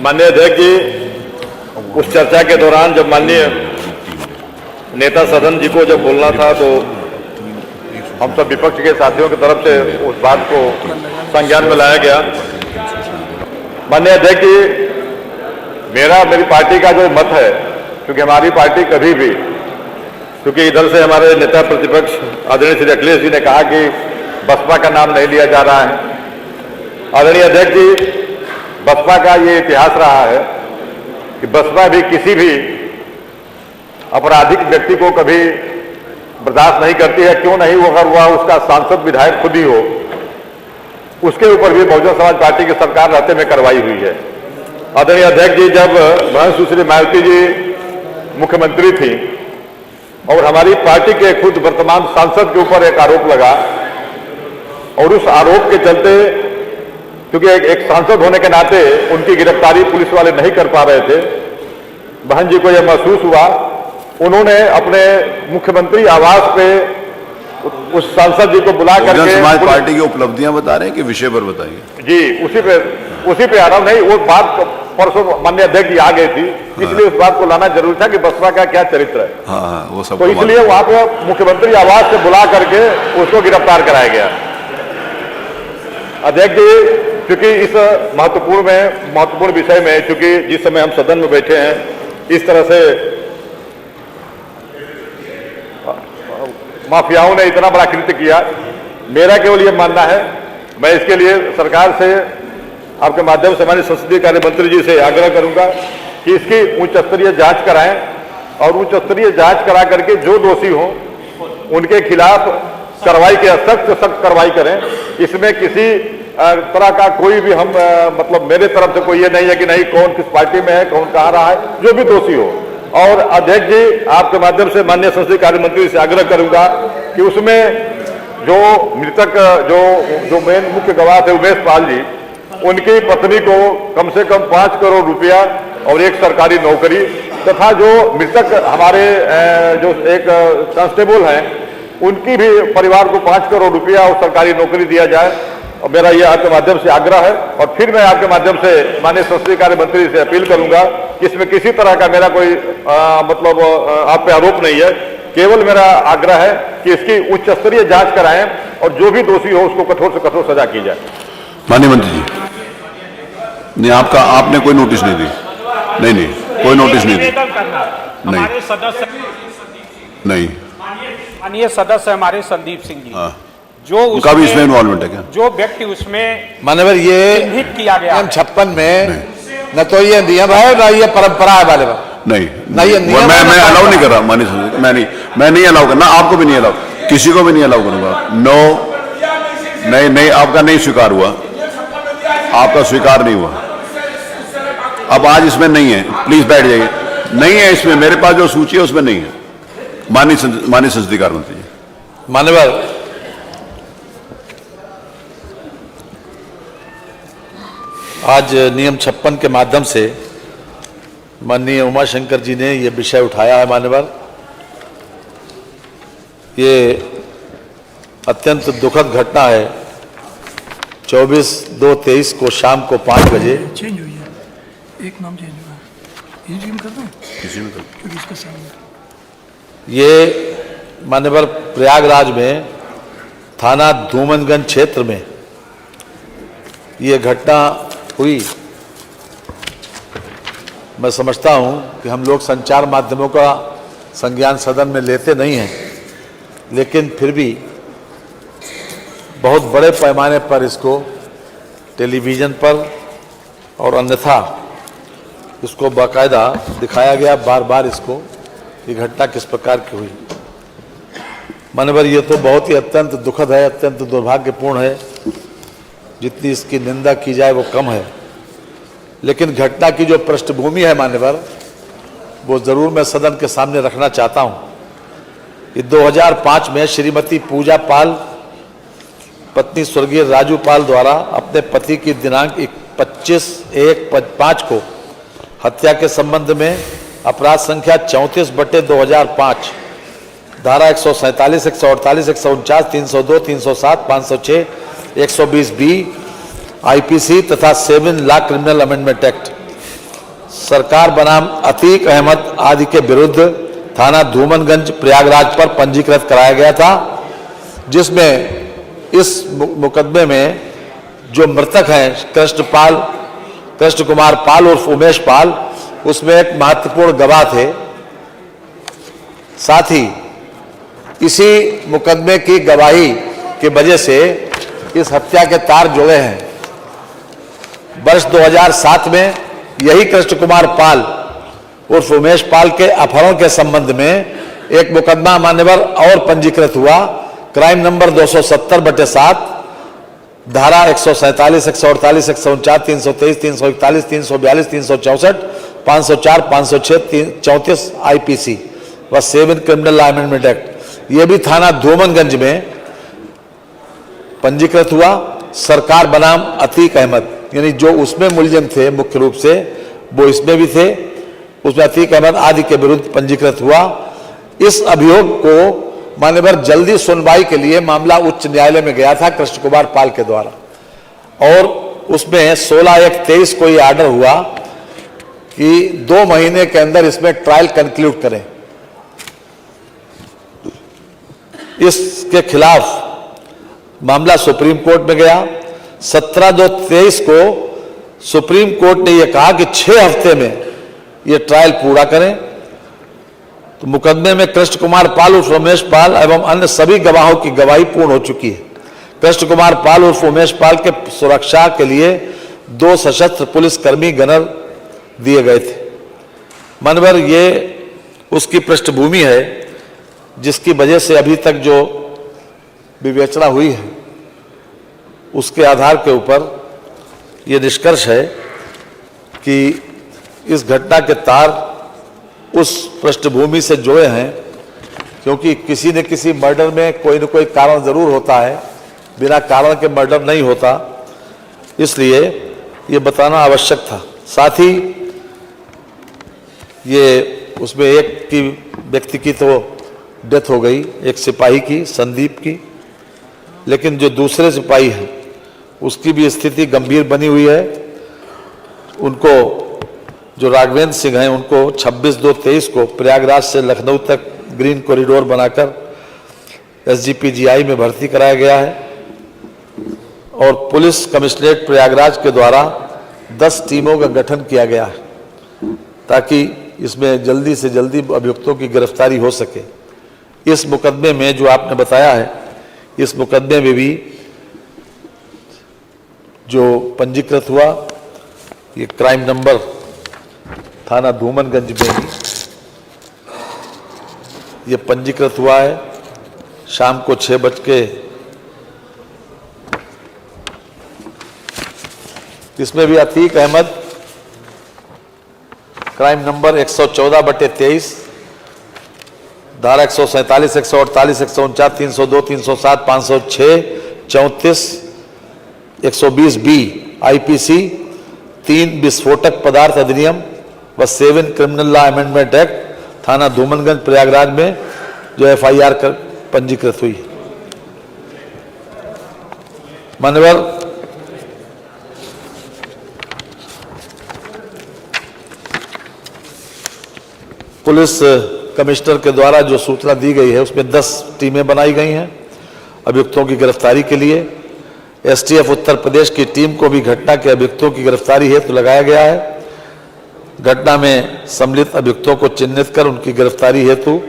माननीय अध्यक्ष जी, उस चर्चा के दौरान जब माननीय नेता सदन जी को जब बोलना था तो हम सब विपक्ष के साथियों की तरफ से उस बात को संज्ञान में लाया गया। माननीय अध्यक्ष जी, मेरी पार्टी का जो मत है, क्योंकि हमारी पार्टी कभी भी, क्योंकि इधर से हमारे नेता प्रतिपक्ष आदरणीय श्री अखिलेश जी ने कहा कि बसपा का नाम नहीं लिया जा रहा है। आदरणीय अध्यक्ष जी, बसपा का ये इतिहास रहा है कि बसपा भी किसी भी आपराधिक व्यक्ति को कभी बर्दाश्त नहीं करती है, क्यों नहीं, वो अगर वह उसका सांसद विधायक खुद ही हो, उसके ऊपर भी बहुजन समाज पार्टी की सरकार रहते में कार्रवाई हुई है। आदरणीय अध्यक्ष जी, जब बहन सुश्री मायावती जी मुख्यमंत्री थी और हमारी पार्टी के खुद वर्तमान सांसद के ऊपर एक आरोप लगा और उस आरोप के चलते, क्योंकि एक सांसद होने के नाते उनकी गिरफ्तारी पुलिस वाले नहीं कर पा रहे थे, बहन जी को यह महसूस हुआ, उन्होंने अपने मुख्यमंत्री आवास पे उस सांसद जी को बुला करके समाज पार्टी की उपलब्धियां बता रहे हैं कि विषय पर बताइए। जी, उसी पे आ रहा हूं। नहीं, वो बात परसों माननीय अध्यक्ष जी आ गई थी, इसलिए उस बात को लाना जरूरी था कि बसपा का क्या चरित्र है। हाँ, वो सब तो इसलिए वहां पे मुख्यमंत्री आवास से बुला करके उसको गिरफ्तार कराया गया। अध्यक्ष जी, क्योंकि इस महत्वपूर्ण विषय में, क्योंकि जिस समय हम सदन में बैठे हैं, इस तरह से माफियाओं ने इतना बड़ा कृत्य किया, मेरा केवल ये मानना है, मैं इसके लिए सरकार से, आपके माध्यम से हमारे संसदीय कार्य मंत्री जी से आग्रह करूंगा कि इसकी उच्च स्तरीय जांच कराएं और उच्च स्तरीय जांच करा करके जो दोषी हों उनके खिलाफ कार्रवाई के सख्त से सख्त कार्रवाई करें। इसमें किसी तरह का कोई भी मतलब मेरे तरफ से कोई ये नहीं है कि नहीं कौन किस पार्टी में है, कौन कहाँ रहा है, जो भी दोषी हो। और अध्यक्ष जी, आपके माध्यम से माननीय संसदीय कार्य मंत्री से आग्रह करूंगा कि उसमें जो मृतक जो मेन मुख्य गवाह थे उमेश पाल जी, उनकी पत्नी को कम से कम 5 करोड़ रुपया और एक सरकारी नौकरी, तथा जो मृतक हमारे जो एक कांस्टेबल हैं, उनकी भी परिवार को 5 करोड़ रुपया और सरकारी नौकरी दिया जाए। और मेरा यह आपके माध्यम से आग्रह है। और फिर मैं आपके माध्यम से माननीय संसदीय कार्य मंत्री से अपील करूंगा कि इसमें किसी तरह का मेरा कोई मतलब आप पे आरोप नहीं है, केवल मेरा आग्रह है कि इसकी उच्च स्तरीय जांच कराएं और जो भी दोषी हो उसको कठोर से कठोर सजा की जाए। माननीय मंत्री जी, नहीं, आपने कोई नोटिस नहीं दी? नहीं, कोई नोटिस नहीं दी। हमारे सदस्य नहीं, माननीय सदस्य हमारे संदीप सिंह जी, जो उनका भी इसमें इन्वॉल्वमेंट है क्या? जो व्यक्ति उसमें माननीय ये चिन्हित किया गया नियम 56 में न तो ये नियम है न ये परंपरा है वाले नहीं, मैं अलाउ नहीं कर रहा। मैं नहीं अलाउ करना, आपको भी नहीं अलाउ, किसी को भी नहीं अलाउ करूंगा। नो, नहीं, आपका नहीं स्वीकार हुआ, आपका स्वीकार नहीं हुआ। अब आज इसमें नहीं है, प्लीज बैठ जाइए। नहीं है इसमें, मेरे पास जो सूची है उसमें नहीं है। माननीय संसदीय कार्य मंत्री जी, माननीय आज नियम 56 के माध्यम से माननीय उमाशंकर जी ने यह विषय उठाया है। मान्यवर, ये अत्यंत दुखद घटना है। 24/2/23 को शाम को 5 बजे चेंज हुई है, एक नाम चेंज हुआ है, ये कर दो किसी में क्योंकि इसका सामने ये मान्यवर प्रयागराज में थाना धूमनगंज क्षेत्र में ये घटना हुई। मैं समझता हूं कि हम लोग संचार माध्यमों का संज्ञान सदन में लेते नहीं हैं, लेकिन फिर भी बहुत बड़े पैमाने पर इसको टेलीविज़न पर और अन्यथा इसको बाकायदा दिखाया गया, बार बार इसको, ये घटना किस प्रकार की हुई। माननीय, ये तो बहुत ही अत्यंत दुखद है, अत्यंत दुर्भाग्यपूर्ण है। जितनी इसकी निंदा की जाए वो कम है। लेकिन घटना की जो पृष्ठभूमि है मान्यवर, वो जरूर मैं सदन के सामने रखना चाहता हूं। कि 2005 में श्रीमती पूजा पाल, पत्नी स्वर्गीय राजू पाल द्वारा अपने पति की दिनांक 25/1/5 को हत्या के संबंध में अपराध संख्या 34/2005 धारा 147, 148, 149, 302, 307, 506, 120B आईपीसी तथा 7 लॉ क्रिमिनल अमेंडमेंट एक्ट सरकार बनाम अतीक अहमद आदि के विरुद्ध थाना धूमनगंज प्रयागराज पर पंजीकृत कराया गया था, जिसमें इस मुकदमे में जो मृतक हैं कृष्ण कुमार पाल उर्फ उमेश पाल, उसमें एक महत्वपूर्ण गवाह थे। साथ ही इसी मुकदमे की गवाही की वजह से इस हत्या के तार जुड़े हैं। वर्ष 2007 में यही कृष्ण कुमार पाल उर्फ उमेश पाल के अपहरण के संबंध में एक मुकदमा मान्यवर और पंजीकृत हुआ, क्राइम नंबर 270/7, धारा 147, 148, 149, 323, 341, 342, 364, 504, 506, 34 IPC व 7 क्रिमिनल लॉ अमेंडमेंट एक्ट, ये भी थाना धूमनगंज में पंजीकृत हुआ। सरकार बनाम अतीक अहमद, यानी जो उसमें मुलजिम थे मुख्य रूप से, वो इसमें भी थे, उसमें अतीक अहमद आदि के विरुद्ध पंजीकृत हुआ। इस अभियोग को मान्यवर जल्दी सुनवाई के लिए मामला उच्च न्यायालय में गया था कृष्ण कुमार पाल के द्वारा, और उसमें 16/1/23 को यह आर्डर हुआ कि 2 महीने के अंदर इसमें ट्रायल कंक्लूड करें। इसके खिलाफ मामला सुप्रीम कोर्ट में गया। 17/2/23 को सुप्रीम कोर्ट ने यह कहा कि 6 हफ्ते में यह ट्रायल पूरा करें। तो मुकदमे में कृष्ण कुमार पाल उर्फ उमेश पाल एवं अन्य सभी गवाहों की गवाही पूर्ण हो चुकी है। कृष्ण कुमार पाल उर्फ उमेश पाल के सुरक्षा के लिए 2 सशस्त्र पुलिसकर्मी गनर दिए गए थे। मानवर ये उसकी पृष्ठभूमि है जिसकी वजह से अभी तक जो विवेचना हुई है उसके आधार के ऊपर ये निष्कर्ष है कि इस घटना के तार उस पृष्ठभूमि से जुड़े हैं, क्योंकि किसी न किसी मर्डर में कोई न कोई कारण जरूर होता है, बिना कारण के मर्डर नहीं होता, इसलिए ये बताना आवश्यक था। साथ ही ये उसमें एक की व्यक्ति की तो डेथ हो गई, एक सिपाही की, संदीप की, लेकिन जो दूसरे सिपाही हैं उसकी भी स्थिति गंभीर बनी हुई है। उनको जो राघवेंद्र सिंह हैं उनको 26/2/23 को प्रयागराज से लखनऊ तक ग्रीन कॉरिडोर बनाकर SGPGI में भर्ती कराया गया है, और पुलिस कमिश्नरेट प्रयागराज के द्वारा 10 टीमों का गठन किया गया है ताकि इसमें जल्दी से जल्दी अभियुक्तों की गिरफ्तारी हो सके। इस मुकदमे में जो आपने बताया है, इस मुकदमे में भी जो पंजीकृत हुआ, ये क्राइम नंबर थाना धूमनगंज में ही ये पंजीकृत हुआ है। शाम को 6 बज के इसमें भी अतीक अहमद क्राइम नंबर 114/23, धारा 147, 148, 149, 302, 307, 506, 34, 120B IPC, 3 विस्फोटक पदार्थ अधिनियम व 7 क्रिमिनल लॉ अमेंडमेंट एक्ट थाना धूमनगंज प्रयागराज में जो FIR पंजीकृत हुई। मान्यवर पुलिस कमिश्नर के द्वारा जो सूचना दी गई है उसमें 10 टीमें बनाई गई हैं अभियुक्तों की गिरफ्तारी के लिए। STF उत्तर प्रदेश की टीम को भी घटना के अभियुक्तों की गिरफ्तारी हेतु लगाया गया है। घटना में सम्मिलित अभियुक्तों को चिन्हित कर उनकी गिरफ्तारी हेतु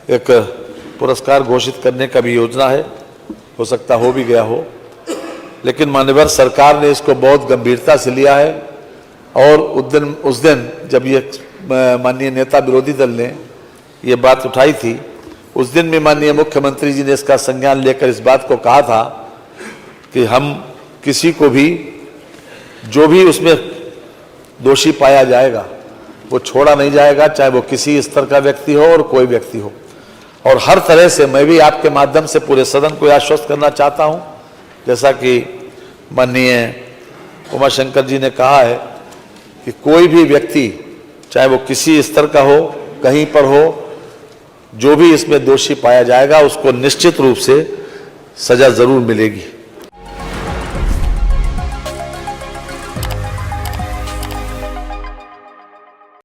एक पुरस्कार घोषित करने का भी योजना है, हो सकता हो भी गया हो, लेकिन मान्यवर सरकार ने इसको बहुत गंभीरता से लिया है। और उस दिन जब ये माननीय नेता विरोधी दल ने ये बात उठाई थी, उस दिन भी माननीय मुख्यमंत्री जी ने इसका संज्ञान लेकर इस बात को कहा था कि हम किसी को भी जो भी उसमें दोषी पाया जाएगा वो छोड़ा नहीं जाएगा, चाहे वो किसी स्तर का व्यक्ति हो और कोई व्यक्ति हो। और हर तरह से मैं भी आपके माध्यम से पूरे सदन को आश्वस्त करना चाहता हूं, जैसा कि माननीय उमाशंकर जी ने कहा है कि कोई भी व्यक्ति चाहे वो किसी स्तर का हो, कहीं पर हो, जो भी इसमें दोषी पाया जाएगा उसको निश्चित रूप से सजा जरूर मिलेगी।